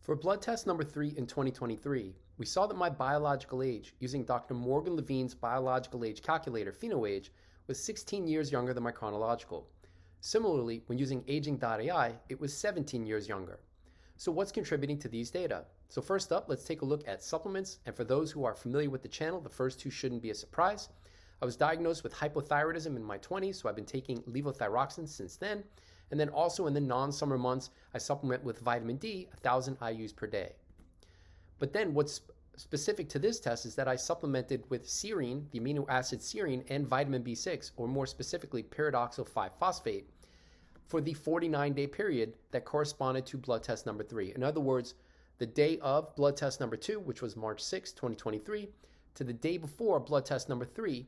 For blood test number 3 in 2023, we saw that my biological age, using Dr. Morgan Levine's biological age calculator, PhenoAge, was 16 years younger than my chronological. Similarly, when using aging.ai, it was 17 years younger. So what's contributing to these data? So first up, let's take a look at supplements. And for those who are familiar with the channel, the first two shouldn't be a surprise. I was diagnosed with hypothyroidism in my 20s, so I've been taking levothyroxine since then. And then also in the non-summer months, I supplement with vitamin D, 1,000 IUs per day. But then what's specific to this test is that I supplemented with serine, the amino acid serine, and vitamin B6, or more specifically pyridoxal 5-phosphate, for the 49-day period that corresponded to blood test number 3. In other words, the day of blood test number 2, which was March 6, 2023, to the day before blood test number 3,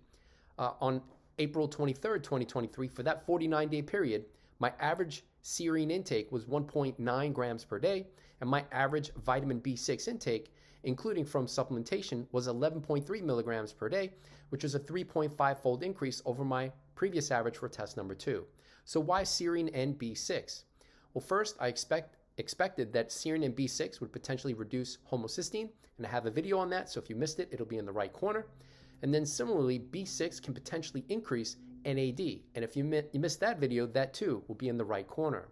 on April 23rd, 2023, for that 49-day period, my average serine intake was 1.9 grams per day, and my average vitamin B6 intake, including from supplementation, was 11.3 milligrams per day, which is a 3.5-fold increase over my previous average for test number 2. So why serine and B6? Well, first, I expected that serine and B6 would potentially reduce homocysteine, and I have a video on that, so if you missed it, it'll be in the right corner. And then similarly, B6 can potentially increase NAD, and if you missed that video, that too will be in the right corner.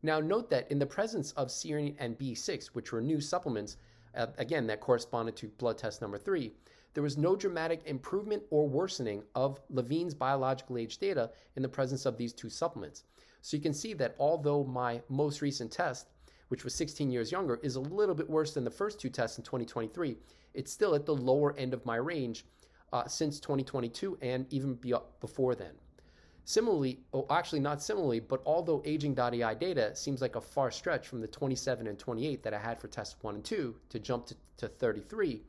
Now note that in the presence of serine and B6, which were new supplements, again, that corresponded to blood test number 3, there was no dramatic improvement or worsening of Levine's biological age data in the presence of these two supplements. So you can see that although my most recent test, which was 16 years younger, is a little bit worse than the first two tests in 2023, it's still at the lower end of my range since 2022 and even before then. Similarly, actually not similarly, but although aging.ai data seems like a far stretch from the 27 and 28 that I had for tests 1 and 2 to jump to 33,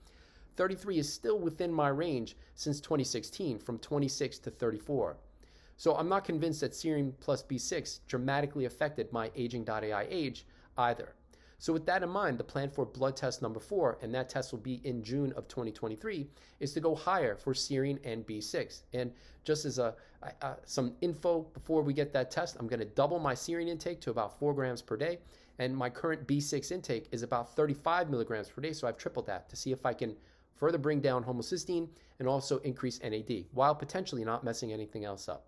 33 is still within my range since 2016, from 26 to 34. So I'm not convinced that serine plus B6 dramatically affected my aging.ai age either. So with that in mind, the plan for blood test number 4, and that test will be in June of 2023, is to go higher for serine and B6. And just as some info before we get that test, I'm going to double my serine intake to about 4 grams per day, and my current B6 intake is about 35 milligrams per day, so I've tripled that to see if I can further bring down homocysteine and also increase NAD, while potentially not messing anything else up.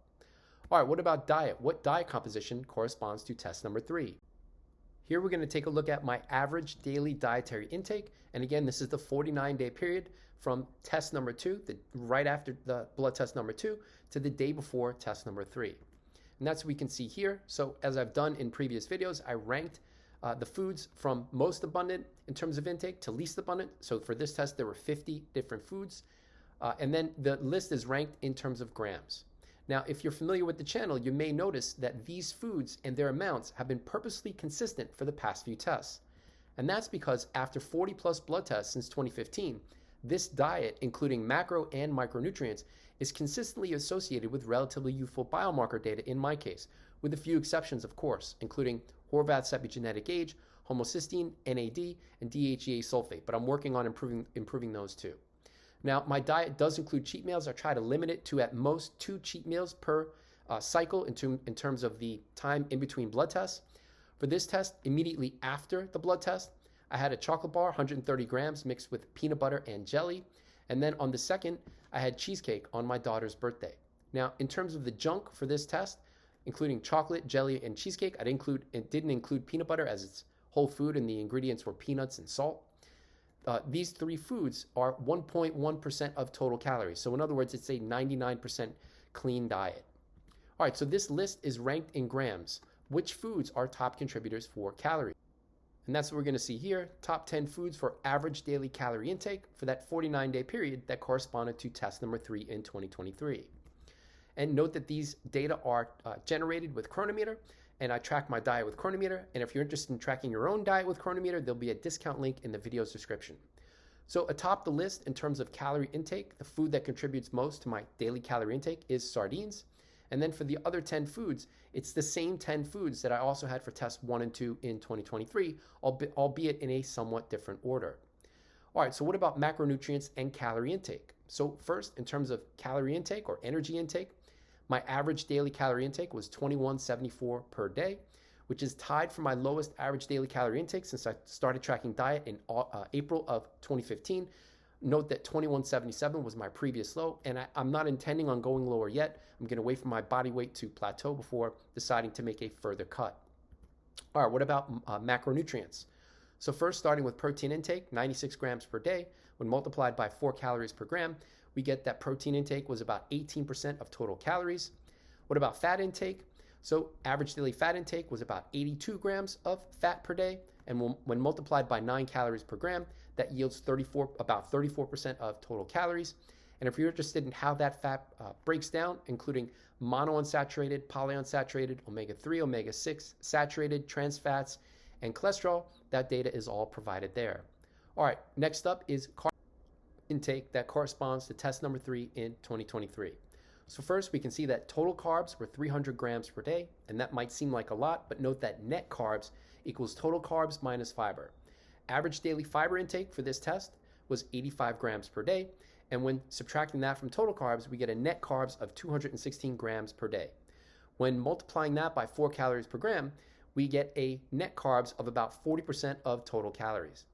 All right, what about diet? What diet composition corresponds to test number 3? Here we're going to take a look at my average daily dietary intake. And again, this is the 49-day period from test number 2, right after the blood test number 2, to the day before test number 3. And that's what we can see here. So as I've done in previous videos, I ranked the foods from most abundant in terms of intake to least abundant. So for this test, there were 50 different foods. And then the list is ranked in terms of grams. Now, if you're familiar with the channel, you may notice that these foods and their amounts have been purposely consistent for the past few tests. And that's because after 40 plus blood tests since 2015, this diet, including macro and micronutrients, is consistently associated with relatively youthful biomarker data in my case, with a few exceptions, of course, including Horvath's epigenetic age, homocysteine, NAD, and DHEA sulfate, but I'm working on improving those too. Now, my diet does include cheat meals. I try to limit it to at most 2 cheat meals per cycle in terms of the time in between blood tests. For this test, immediately after the blood test, I had a chocolate bar, 130 grams, mixed with peanut butter and jelly. And then on the second, I had cheesecake on my daughter's birthday. Now, in terms of the junk for this test, including chocolate, jelly, and cheesecake, it didn't include peanut butter as it's whole food and the ingredients were peanuts and salt. These 3 foods are 1.1% of total calories. So in other words, it's a 99% clean diet. All right, so this list is ranked in grams. Which foods are top contributors for calories? And that's what we're going to see here. Top 10 foods for average daily calorie intake for that 49-day period that corresponded to test number 3 in 2023. And note that these data are generated with Chronometer, and I track my diet with Chronometer. And if you're interested in tracking your own diet with Chronometer, there'll be a discount link in the video's description. So atop the list in terms of calorie intake, the food that contributes most to my daily calorie intake is sardines. And then for the other 10 foods, it's the same 10 foods that I also had for tests 1 and 2 in 2023, albeit in a somewhat different order. All right, so what about macronutrients and calorie intake? So first, in terms of calorie intake or energy intake, my average daily calorie intake was 2174 per day, which is tied for my lowest average daily calorie intake since I started tracking diet in April of 2015. Note that 2177 was my previous low, and I'm not intending on going lower yet. I'm going to wait for my body weight to plateau before deciding to make a further cut. All right, what about macronutrients? So first, starting with protein intake, 96 grams per day. When multiplied by 4 calories per gram, we get that protein intake was about 18% of total calories. What about fat intake? So average daily fat intake was about 82 grams of fat per day. And when multiplied by 9 calories per gram, that yields about 34% of total calories. And if you're interested in how that fat breaks down, including monounsaturated, polyunsaturated, omega-3, omega-6, saturated, trans fats, and cholesterol, that data is all provided there. All right, next up is carb intake that corresponds to test number 3 in 2023. So first, we can see that total carbs were 300 grams per day, and that might seem like a lot, but note that net carbs equals total carbs minus fiber. Average daily fiber intake for this test was 85 grams per day, and when subtracting that from total carbs, we get a net carbs of 216 grams per day. When multiplying that by 4 calories per gram, we get a net carbs of about 40% of total calories.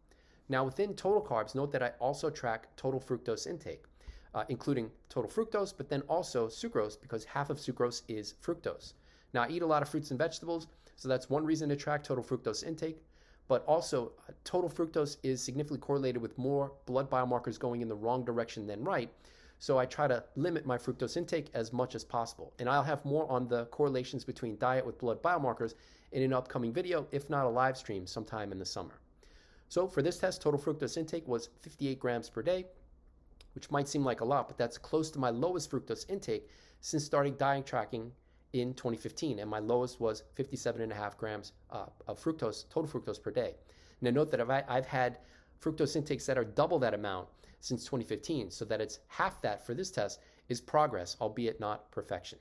Now within total carbs, note that I also track total fructose intake, including total fructose, but then also sucrose, because half of sucrose is fructose. Now I eat a lot of fruits and vegetables, so that's one reason to track total fructose intake, but also total fructose is significantly correlated with more blood biomarkers going in the wrong direction than right. So I try to limit my fructose intake as much as possible. And I'll have more on the correlations between diet with blood biomarkers in an upcoming video, if not a live stream sometime in the summer. So for this test, total fructose intake was 58 grams per day, which might seem like a lot, but that's close to my lowest fructose intake since starting diet tracking in 2015, and my lowest was 57.5 grams of fructose, total fructose per day. Now note that I've had fructose intakes that are double that amount since 2015, so that it's half that for this test is progress, albeit not perfection.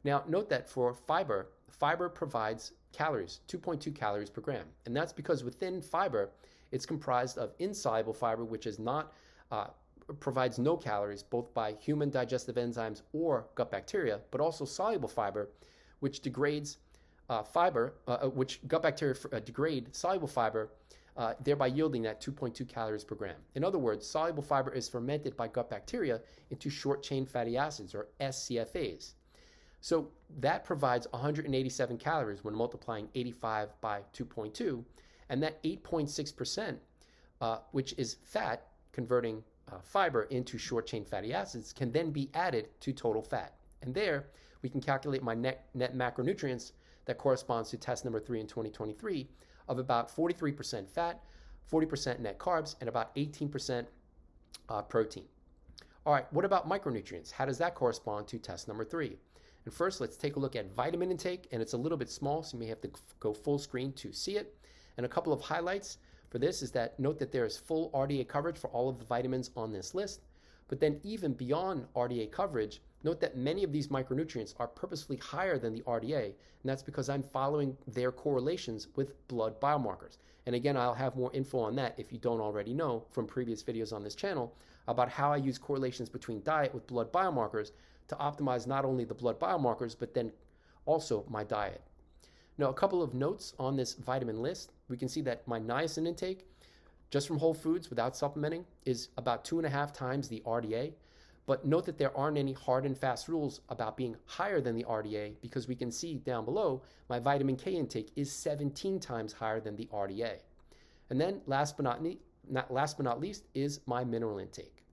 Now note that for fiber provides calories, 2.2 calories per gram, and that's because within fiber, it's comprised of insoluble fiber, which is not provides no calories, both by human digestive enzymes or gut bacteria, but also soluble fiber, which degrades which gut bacteria degrade soluble fiber, thereby yielding that 2.2 calories per gram. In other words, soluble fiber is fermented by gut bacteria into short-chain fatty acids, or SCFAs. So that provides 187 calories when multiplying 85 by 2.2, and that 8.6%, which is fat, converting fiber into short-chain fatty acids, can then be added to total fat. And there, we can calculate my net macronutrients that corresponds to test number 3 in 2023 of about 43% fat, 40% net carbs, and about 18% protein. All right, what about micronutrients? How does that correspond to test number 3? And first, let's take a look at vitamin intake, and it's a little bit small, so you may have to go full screen to see it. And a couple of highlights for this is that note that there is full RDA coverage for all of the vitamins on this list, but then even beyond RDA coverage, note that many of these micronutrients are purposefully higher than the RDA, and that's because I'm following their correlations with blood biomarkers. And again, I'll have more info on that if you don't already know from previous videos on this channel about how I use correlations between diet with blood biomarkers to optimize not only the blood biomarkers, but then also my diet. Now, a couple of notes on this vitamin list. We can see that my niacin intake, just from whole foods without supplementing, is about 2.5 times the RDA. But note that there aren't any hard and fast rules about being higher than the RDA, because we can see down below my vitamin K intake is 17 times higher than the RDA. And then last but not least is my mineral intake.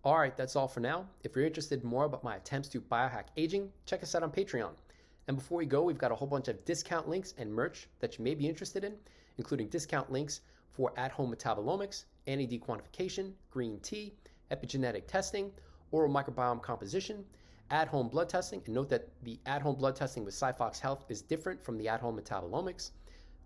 All right, that's all for now. If you're interested in more about my attempts to biohack aging, check us out on Patreon. And before we go, we've got a whole bunch of discount links and merch that you may be interested in, including discount links for at-home metabolomics, NAD quantification, green tea, epigenetic testing, oral microbiome composition, at-home blood testing, and note that the at-home blood testing with SciFox Health is different from the at-home metabolomics,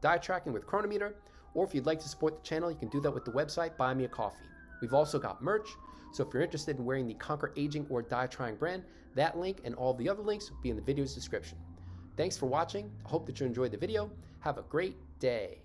diet tracking with Chronometer, or if you'd like to support the channel, you can do that with the website Buy Me a Coffee. We've also got merch, so if you're interested in wearing the ConquerAging or Diet Trying brand, that link and all the other links will be in the video's description. Thanks for watching. I hope that you enjoyed the video. Have a great day.